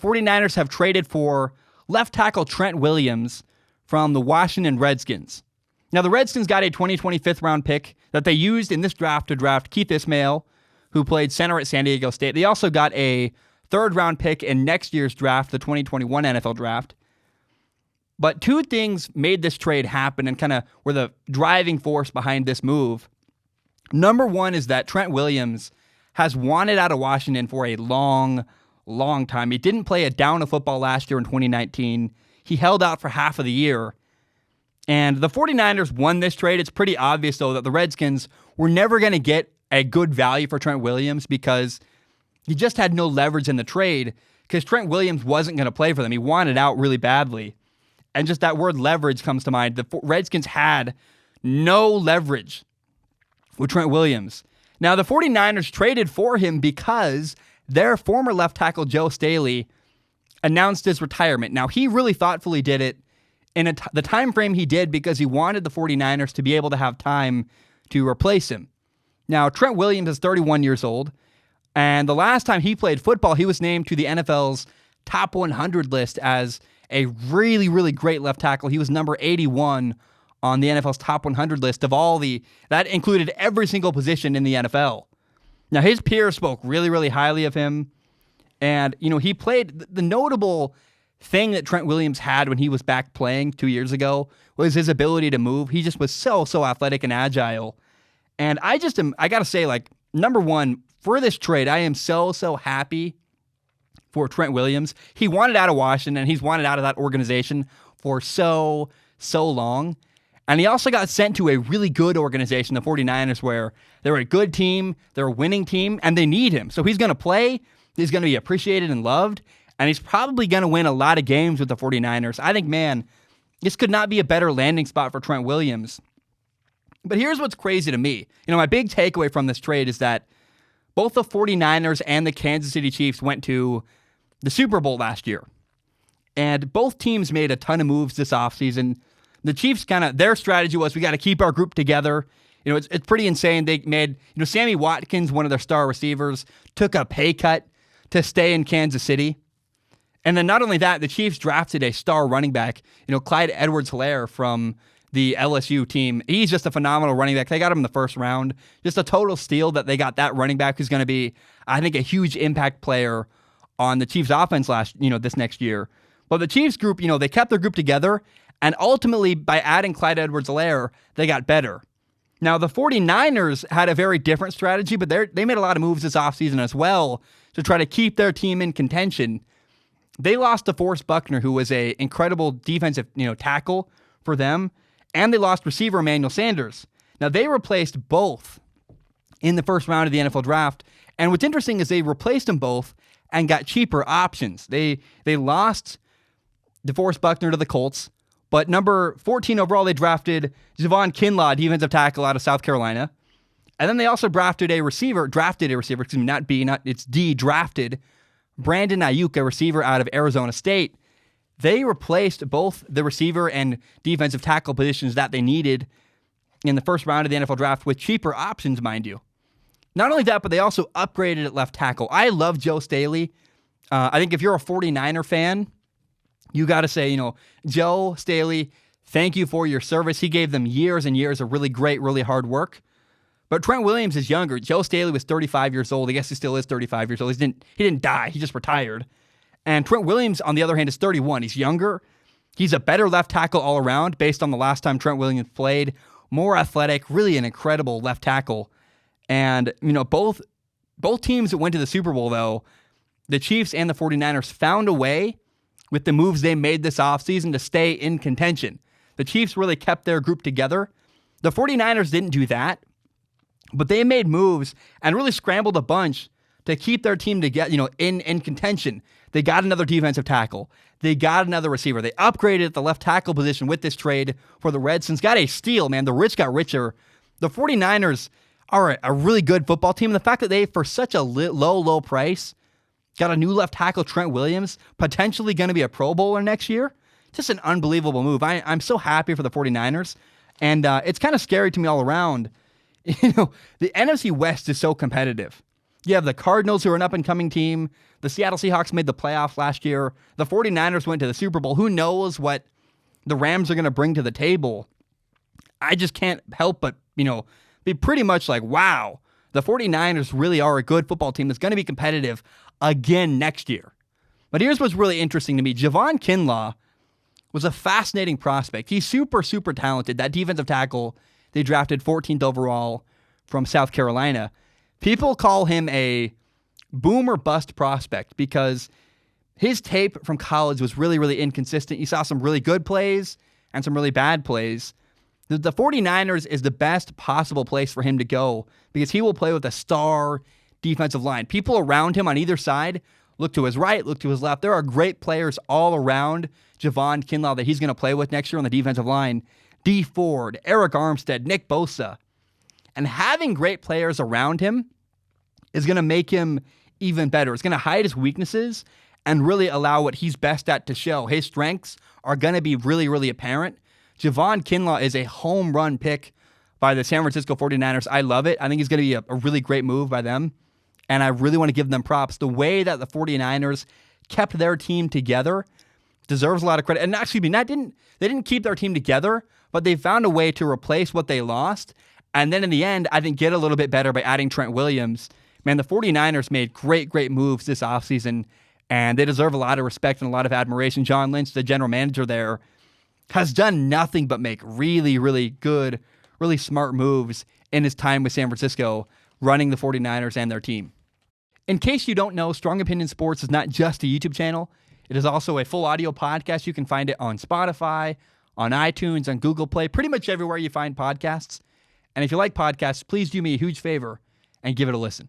49ers have traded for left tackle Trent Williams from the Washington Redskins. Now, the Redskins got a 2020 fifth-round pick that they used in this draft to draft Keith Ismail, who played center at San Diego State. They also got a third-round pick in next year's draft, the 2021 NFL draft. But two things made this trade happen and kind of were the driving force behind this move. Number one is that Trent Williams has wanted out of Washington for a long time. He didn't play a down of football last year in 2019. He held out for half of the year. And the 49ers won this trade. It's pretty obvious, though, that the Redskins were never going to get a good value for Trent Williams because he just had no leverage in the trade because Trent Williams wasn't going to play for them. He wanted out really badly. And just that word leverage comes to mind. The Redskins had no leverage with Trent Williams. Now, the 49ers traded for him because their former left tackle, Joe Staley, announced his retirement. Now, he really thoughtfully did it in the time frame he did because he wanted the 49ers to be able to have time to replace him. Now, Trent Williams is 31 years old, and the last time he played football, he was named to the NFL's top 100 list as a really, really great left tackle. He was number 81 on the NFL's top 100 list of that included every single position in the NFL. Now, his peers spoke really, really highly of him. And, he played the notable thing that Trent Williams had when he was back playing 2 years ago was his ability to move. He just was so athletic and agile. And I got to say, number one, for this trade, I am so happy for Trent Williams. He wanted out of Washington, and he's wanted out of that organization for so long. And he also got sent to a really good organization, the 49ers, where they're a good team, they're a winning team, and they need him. So he's going to play, he's going to be appreciated and loved, and he's probably going to win a lot of games with the 49ers. I think, man, this could not be a better landing spot for Trent Williams. But here's what's crazy to me. My big takeaway from this trade is that both the 49ers and the Kansas City Chiefs went to the Super Bowl last year. And both teams made a ton of moves this offseason. The Chiefs their strategy was, we got to keep our group together. It's pretty insane. They made, Sammy Watkins, one of their star receivers, took a pay cut to stay in Kansas City. And then not only that, the Chiefs drafted a star running back, Clyde Edwards-Helaire from the LSU team. He's just a phenomenal running back. They got him in the first round. Just a total steal that they got that running back who's going to be, I think, a huge impact player on the Chiefs offense this next year. But the Chiefs group, they kept their group together, and ultimately, by adding Clyde Edwards-Helaire, they got better. Now, the 49ers had a very different strategy, but they made a lot of moves this offseason as well to try to keep their team in contention. They lost DeForest Buckner, who was an incredible defensive tackle for them, and they lost receiver Emmanuel Sanders. Now, they replaced both in the first round of the NFL draft, and what's interesting is they replaced them both and got cheaper options. They lost DeForest Buckner to the Colts, but number 14 overall, they drafted Javon Kinlaw, defensive tackle out of South Carolina. And then they also drafted a receiver, drafted Brandon Ayuk, a receiver out of Arizona State. They replaced both the receiver and defensive tackle positions that they needed in the first round of the NFL draft with cheaper options, mind you. Not only that, but they also upgraded at left tackle. I love Joe Staley. I think if you're a 49er fan, you got to say, Joe Staley, thank you for your service. He gave them years and years of really great, really hard work. But Trent Williams is younger. Joe Staley was 35 years old. I guess he still is 35 years old. He didn't die. He just retired. And Trent Williams, on the other hand, is 31. He's younger. He's a better left tackle all around based on the last time Trent Williams played. More athletic, really an incredible left tackle. And, both teams that went to the Super Bowl, though, the Chiefs and the 49ers found a way with the moves they made this offseason to stay in contention. The Chiefs really kept their group together. The 49ers didn't do that, but they made moves and really scrambled a bunch to keep their team together, in contention. They got another defensive tackle. They got another receiver. They upgraded at the left tackle position with this trade for the Redskins. Got a steal, man. The rich got richer. The 49ers are a really good football team. And the fact that they, for such a low price, got a new left tackle, Trent Williams, potentially going to be a Pro Bowler next year. Just an unbelievable move. I'm so happy for the 49ers. And it's kind of scary to me all around. The NFC West is so competitive. You have the Cardinals, who are an up-and-coming team. The Seattle Seahawks made the playoffs last year. The 49ers went to the Super Bowl. Who knows what the Rams are going to bring to the table? I just can't help but, be pretty much like, wow, the 49ers really are a good football team that's going to be competitive again next year. But here's what's really interesting to me. Javon Kinlaw was a fascinating prospect. He's super, super talented. That defensive tackle they drafted 14th overall from South Carolina. People call him a boom or bust prospect because his tape from college was really, really inconsistent. You saw some really good plays and some really bad plays. The 49ers is the best possible place for him to go because he will play with a star defensive line. People around him on either side look to his right, look to his left. There are great players all around Javon Kinlaw that he's going to play with next year on the defensive line. Dee Ford, Eric Armstead, Nick Bosa. And having great players around him is going to make him even better. It's going to hide his weaknesses and really allow what he's best at to show. His strengths are going to be really, really apparent. Javon Kinlaw is a home run pick by the San Francisco 49ers. I love it. I think it's going to be a really great move by them. And I really want to give them props. The way that the 49ers kept their team together deserves a lot of credit. And actually, they didn't keep their team together, but they found a way to replace what they lost. And then in the end, I think get a little bit better by adding Trent Williams. Man, the 49ers made great, great moves this offseason, and they deserve a lot of respect and a lot of admiration. John Lynch, the general manager there, has done nothing but make really, really good, really smart moves in his time with San Francisco, running the 49ers and their team. In case you don't know, Strong Opinion Sports is not just a YouTube channel. It is also a full audio podcast. You can find it on Spotify, on iTunes, on Google Play, pretty much everywhere you find podcasts. And if you like podcasts, please do me a huge favor and give it a listen.